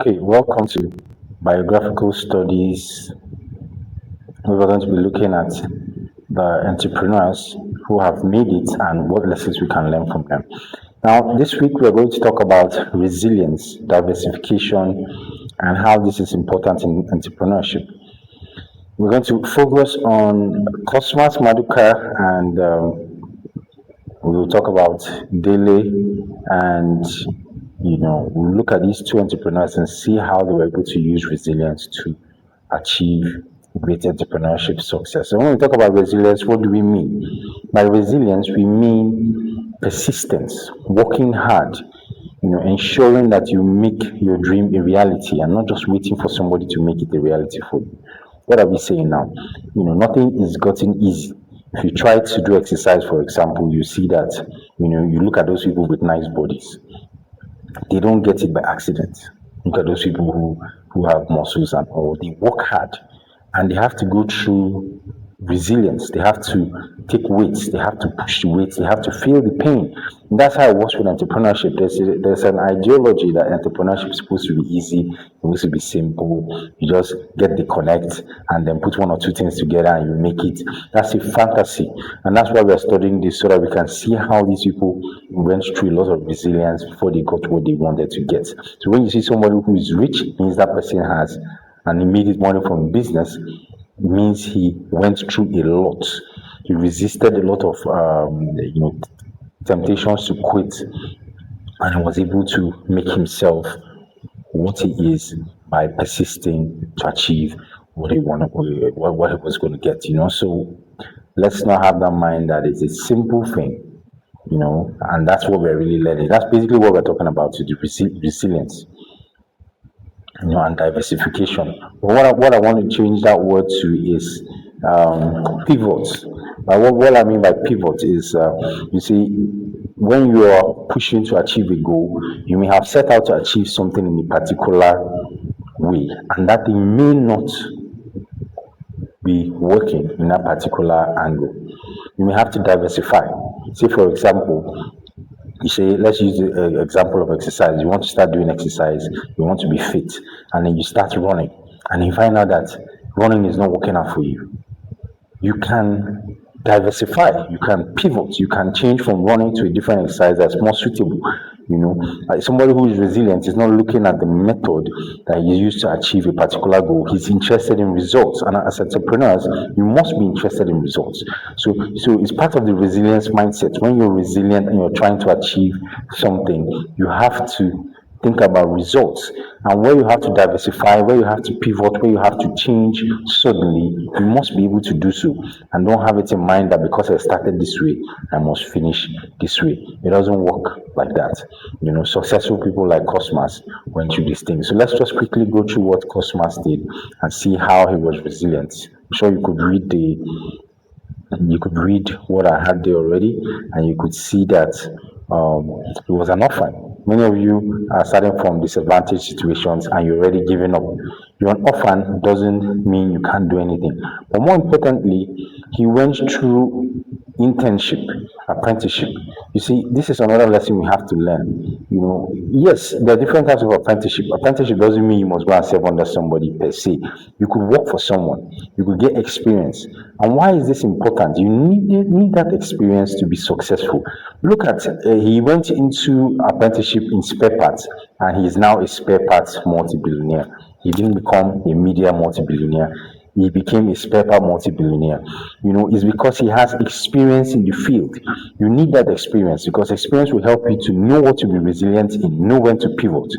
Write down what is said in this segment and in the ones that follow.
Okay, welcome to Biographical Studies. We're going to be looking at the entrepreneurs who have made it and what lessons we can learn from them. Now, this week we're going to talk about resilience, diversification, and how this is important in entrepreneurship. We're going to focus on Cosmos Maduka and we will talk about Dele and we'll look at these two entrepreneurs and see how they were able to use resilience to achieve great entrepreneurship success. So when we talk about resilience, what do we mean? By resilience, we mean persistence, working hard, ensuring that you make your dream a reality and not just waiting for somebody to make it a reality for you. What are we saying now? Nothing is gotten easy. If you try to do exercise, for example, you see that, you look at those people with nice bodies. They don't get it by accident. Look at those people who have muscles and all. They work hard and they have to go through resilience. They have to take weights. They have to push the weights. They have to feel the pain. And that's how it works with entrepreneurship. There's an ideology that entrepreneurship is supposed to be easy, it's supposed to be simple. You just get the connect and then put one or two things together and you make it. That's a fantasy. And that's why we're studying this so that we can see how these people went through a lot of resilience before they got what they wanted to get. So when you see somebody who is rich, it means that person has an immediate money from business, means he went through a lot. He resisted a lot of temptations to quit, and he was able to make himself what he is by persisting to achieve what he wanted, what he was going to get. So let's not have that mind that it's a simple thing. And that's what we're really learning. That's basically what we're talking about to the resilience, and diversification. But what I want to change that word to is pivots. What I mean by pivot is, you see, when you are pushing to achieve a goal, you may have set out to achieve something in a particular way, and that thing may not be working in that particular angle. You may have to diversify. Say, for example, you say, let's use the example of exercise. You want to start doing exercise, you want to be fit, and then you start running, and you find out that running is not working out for you. You can diversify, you can pivot, you can change from running to a different exercise that's more suitable. Like somebody who is resilient is not looking at the method that you use to achieve a particular goal. He's interested in results, and as entrepreneurs, you must be interested in results. So it's part of the resilience mindset. When you're resilient and you're trying to achieve something, you have to think about results, and where you have to diversify, where you have to pivot, where you have to change suddenly, you must be able to do so, and don't have it in mind that because I started this way I must finish this way. It doesn't work like that. Successful people like Cosmos went through these things. So let's just quickly go through what Cosmos did and see how he was resilient. I'm sure you could read what I had there already, and you could see that it was an orphan. Many of you are starting from disadvantaged situations and you're already giving up. You're an orphan doesn't mean you can't do anything. But more importantly, he went through internship, apprenticeship. You see, this is another lesson we have to learn. Yes, there are different types of apprenticeship. Apprenticeship doesn't mean you must go and serve under somebody per se. You could work for someone, you could get experience. And why is this important? You need that experience to be successful. Look at, he went into apprenticeship in spare parts, and he is now a spare parts multi-billionaire. He didn't become a media multi-billionaire. He became a spare part multi-billionaire. It's because he has experience in the field. You need that experience because experience will help you to know what to be resilient in, know when to pivot.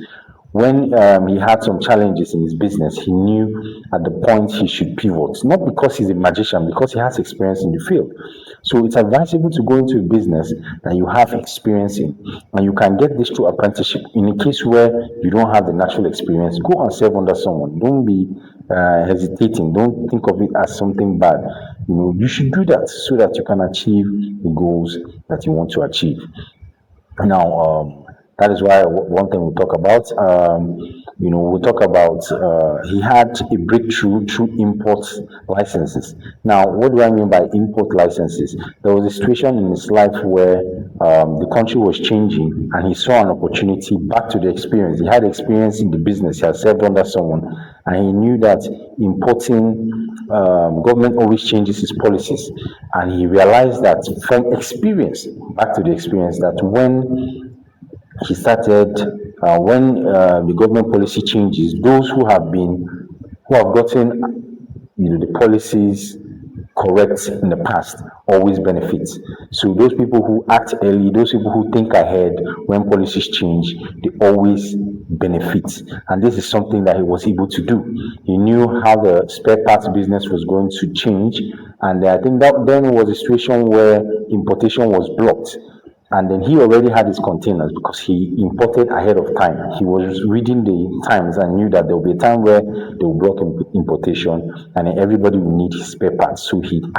When he had some challenges in his business, he knew at the point he should pivot, not because he's a magician, because he has experience in the field. So it's advisable to go into a business that you have experience in, and you can get this through apprenticeship. In a case where you don't have the natural experience, go and serve under someone. Don't be hesitating. Don't think of it as something bad. You should do that so that you can achieve the goals that you want to achieve. Now, that is why one thing we talk about. We'll talk about he had a breakthrough through import licenses. Now, what do I mean by import licenses? There was a situation in his life where the country was changing and he saw an opportunity back to the experience. He had experience in the business, he had served under someone, and he knew that importing government always changes its policies. And he realized that from experience, back to the experience, that he started when the government policy changes, those who have gotten the policies correct in the past always benefit. So those people who act early, those people who think ahead when policies change, they always benefit. And this is something that he was able to do. He knew how the spare parts business was going to change, and I think that then was a situation where importation was blocked, and then he already had his containers because he imported ahead of time. He was reading the times and knew that there will be a time where they will block importation, and then everybody will need his spare parts. So in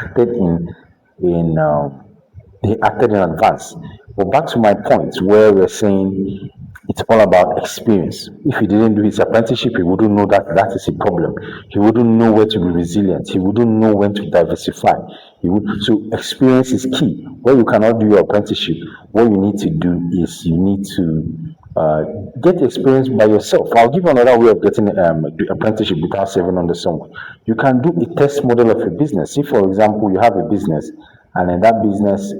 he acted in advance. But back to my point where we're saying it's all about experience. If he didn't do his apprenticeship, he wouldn't know that that is a problem. He wouldn't know where to be resilient. He wouldn't know when to diversify. So experience is key. Where you cannot do your apprenticeship, what you need to do is you need to get the experience by yourself. I'll give you another way of getting the apprenticeship without serving under someone. You can do a test model of a business. If, for example, you have a business and in that business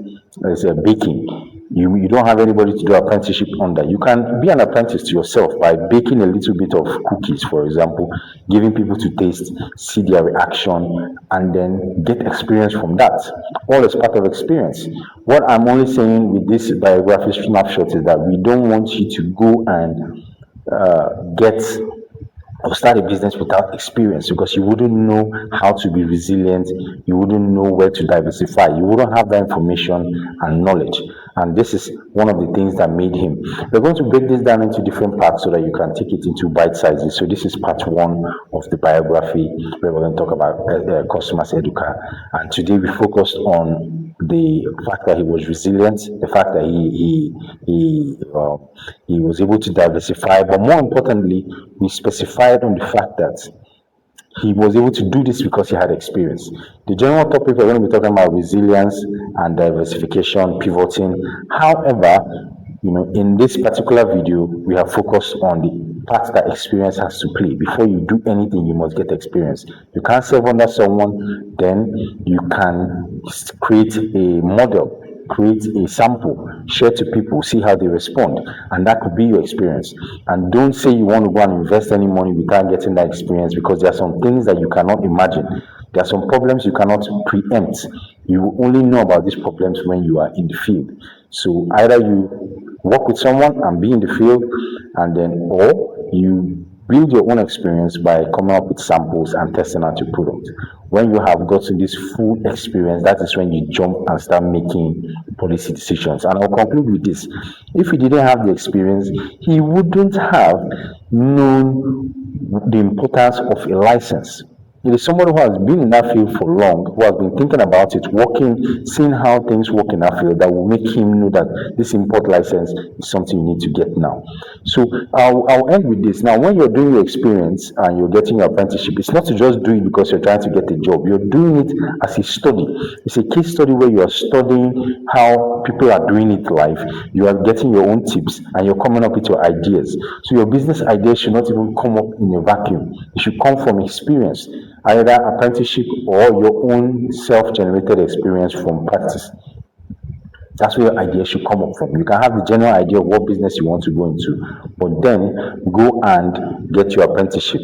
is baking, you don't have anybody to do apprenticeship under. You can be an apprentice to yourself by baking a little bit of cookies, for example, giving people to taste, see their reaction, and then get experience from that. All is part of experience. What I'm only saying with this biography snapshot is that we don't want you to go and get or start a business without experience, because you wouldn't know how to be resilient, you wouldn't know where to diversify, you wouldn't have that information and knowledge. And this is one of the things that made him. We're going to break this down into different parts so that you can take it into bite sizes. So this is part one of the biography where we're going to talk about Cosmos Maduka. And today we focused on the fact that he was resilient, the fact that he was able to diversify, but more importantly, we specified on the fact that he was able to do this because he had experience. The general topic we're going to be talking about resilience and diversification, pivoting. However, in this particular video, we have focused on the part that experience has to play. Before you do anything, you must get experience. You can't serve under someone, then you can create a model, create a sample, share to people, see how they respond, and that could be your experience. And don't say you want to go and invest any money without getting that experience, because there are some things that you cannot imagine. There are some problems you cannot preempt. You will only know about these problems when you are in the field. So either you work with someone and be in the field, and then, or you build your own experience by coming up with samples and testing out your product. When you have gotten this full experience, that is when you jump and start making policy decisions. And I'll conclude with this. If he didn't have the experience, he wouldn't have known the importance of a license. It is somebody who has been in that field for long, who has been thinking about it, working, seeing how things work in that field, that will make him know that this import license is something you need to get now. So I'll end with this. Now, when you're doing your experience and you're getting your apprenticeship, it's not to just do it because you're trying to get a job. You're doing it as a study. It's a case study where you are studying how people are doing it live. You are getting your own tips and you're coming up with your ideas. So your business ideas should not even come up in a vacuum. It should come from experience, either apprenticeship or your own self-generated experience from practice. That's where your idea should come up from. You can have the general idea of what business you want to go into, but then go and get your apprenticeship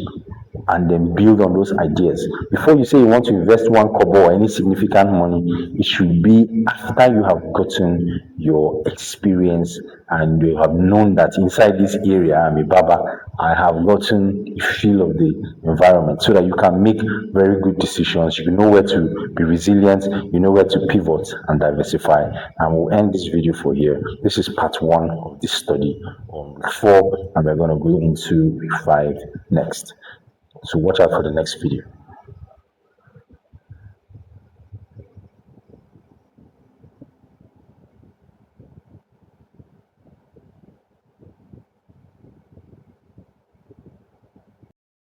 and then build on those ideas. Before you say you want to invest one kobo or any significant money, it should be after you have gotten your experience and you have known that inside this area, I'm a barber, I have gotten a feel of the environment, so that you can make very good decisions. You know where to be resilient, you know where to pivot and diversify. And we'll end this video for here. This is part one of this study on 4, and we're going to go into week 5 next. So watch out for the next video.